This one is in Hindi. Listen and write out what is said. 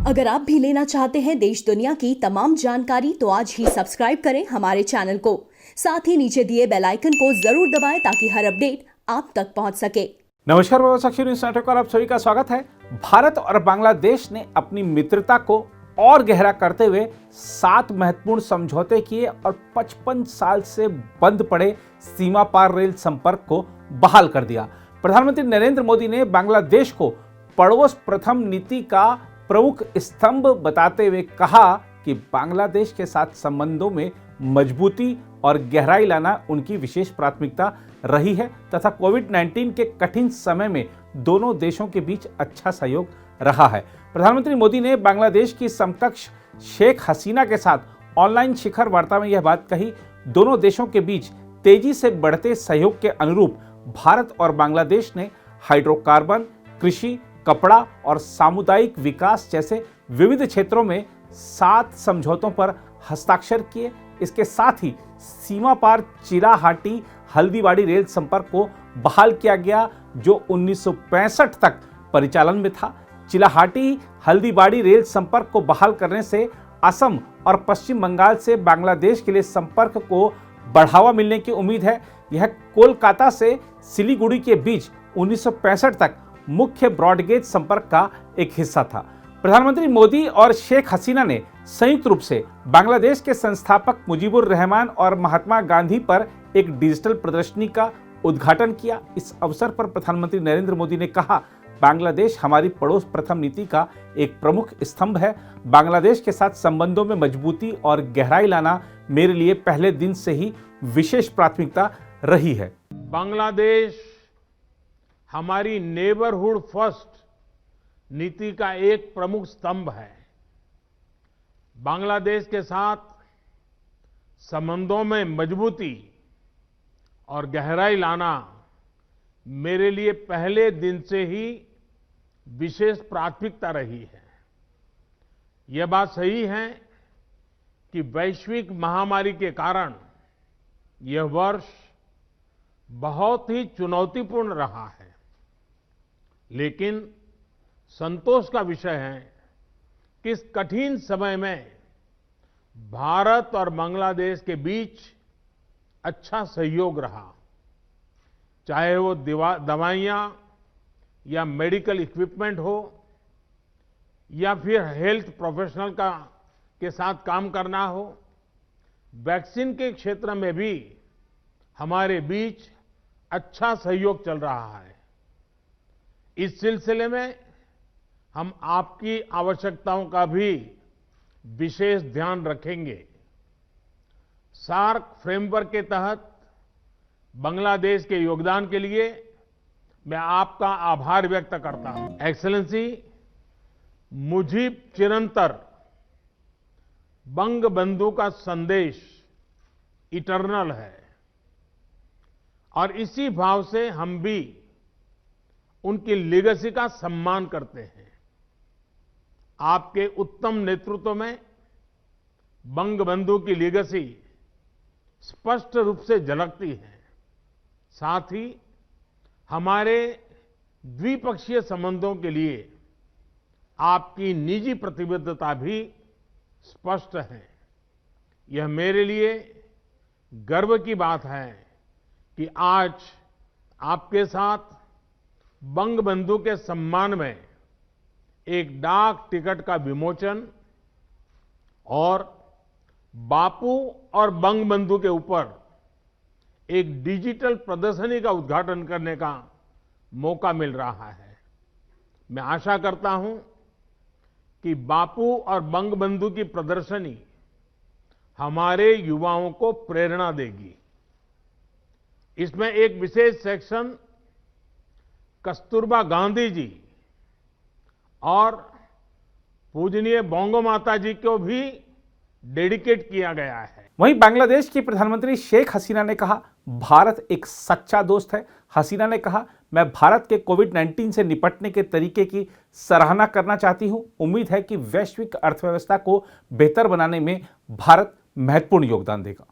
अगर आप भी लेना चाहते हैं देश दुनिया की तमाम जानकारी तो आज ही सब्सक्राइब करें हमारे चैनल को। साथ ही नीचे दिए बेल आइकन को जरूर दबाएं ताकि हर अपडेट आप तक पहुंच सके। नमस्कार, साक्षी न्यूज नेटवर्क पर आप सभी का स्वागत है। भारत और बांग्लादेश ने अपनी मित्रता को और गहरा करते हुए 7 महत्वपूर्ण समझौते किए और 55 साल से बंद पड़े सीमा पार रेल संपर्क को बहाल कर दिया। प्रधानमंत्री नरेंद्र मोदी ने बांग्लादेश को पड़ोस प्रथम नीति का प्रमुख स्तंभ बताते हुए कहा कि बांग्लादेश के साथ संबंधों में मजबूती और गहराई लाना उनकी विशेष प्राथमिकता रही है तथा कोविड-19 के कठिन समय में दोनों देशों के बीच अच्छा सहयोग रहा है। प्रधानमंत्री मोदी ने बांग्लादेश की समकक्ष शेख हसीना के साथ ऑनलाइन शिखर वार्ता में यह बात कही। दोनों देशों के बीच तेजी से बढ़ते सहयोग के अनुरूप भारत और बांग्लादेश ने हाइड्रोकार्बन, कृषि, कपड़ा और सामुदायिक विकास जैसे विविध क्षेत्रों में 7 समझौतों पर हस्ताक्षर किए। इसके साथ ही सीमा पार चिलाहाटी हल्दीबाड़ी रेल संपर्क को बहाल किया गया जो 1965 तक परिचालन में था। चिलाहाटी हल्दीबाड़ी रेल संपर्क को बहाल करने से असम और पश्चिम बंगाल से बांग्लादेश के लिए संपर्क को बढ़ावा मिलने की उम्मीद है। यह कोलकाता से सिलीगुड़ी के बीच 1965 तक मुख्य ब्रॉडगेज संपर्क का एक हिस्सा था। प्रधानमंत्री मोदी और शेख हसीना ने संयुक्त रूप से बांग्लादेश के संस्थापक मुजीबुर रहमान और महात्मा गांधी पर एक डिजिटल प्रदर्शनी का उद्घाटन किया। इस अवसर पर प्रधानमंत्री नरेंद्र मोदी ने कहा, बांग्लादेश हमारी पड़ोस प्रथम नीति का एक प्रमुख स्तंभ है। बांग्लादेश के साथ संबंधों में मजबूती और गहराई लाना मेरे लिए पहले दिन से ही विशेष प्राथमिकता रही है। बांग्लादेश हमारी नेबरहुड फर्स्ट नीति का एक प्रमुख स्तंभ है। बांग्लादेश के साथ संबंधों में मजबूती और गहराई लाना मेरे लिए पहले दिन से ही विशेष प्राथमिकता रही है। यह बात सही है कि वैश्विक महामारी के कारण यह वर्ष बहुत ही चुनौतीपूर्ण रहा है, लेकिन संतोष का विषय है कि इस कठिन समय में भारत और बांग्लादेश के बीच अच्छा सहयोग रहा। चाहे वो दवाइयां या मेडिकल इक्विपमेंट हो या फिर हेल्थ प्रोफेशनल के साथ काम करना हो, वैक्सीन के क्षेत्र में भी हमारे बीच अच्छा सहयोग चल रहा है। इस सिलसिले में हम आपकी आवश्यकताओं का भी विशेष ध्यान रखेंगे। सार्क फ्रेमवर्क के तहत बांग्लादेश के योगदान के लिए मैं आपका आभार व्यक्त करता हूं। एक्सेलेंसी, मुझीब चिरंतर बंगबंधु का संदेश इटर्नल है और इसी भाव से हम भी उनकी लेगेसी का सम्मान करते हैं। आपके उत्तम नेतृत्व में बंगबंधु की लेगेसी स्पष्ट रूप से झलकती है। साथ ही हमारे द्विपक्षीय संबंधों के लिए आपकी निजी प्रतिबद्धता भी स्पष्ट है। यह मेरे लिए गर्व की बात है कि आज आपके साथ बंगबंधु के सम्मान में एक डाक टिकट का विमोचन और बापू और बंगबंधु के ऊपर एक डिजिटल प्रदर्शनी का उद्घाटन करने का मौका मिल रहा है। मैं आशा करता हूं कि बापू और बंगबंधु की प्रदर्शनी हमारे युवाओं को प्रेरणा देगी। इसमें एक विशेष सेक्शन कस्तूरबा गांधी जी और पूजनीय बोंगो माता जी को भी डेडिकेट किया गया है। वहीं बांग्लादेश की प्रधानमंत्री शेख हसीना ने कहा, भारत एक सच्चा दोस्त है। हसीना ने कहा, मैं भारत के कोविड-19 से निपटने के तरीके की सराहना करना चाहती हूं। उम्मीद है कि वैश्विक अर्थव्यवस्था को बेहतर बनाने में भारत महत्वपूर्ण योगदान देगा।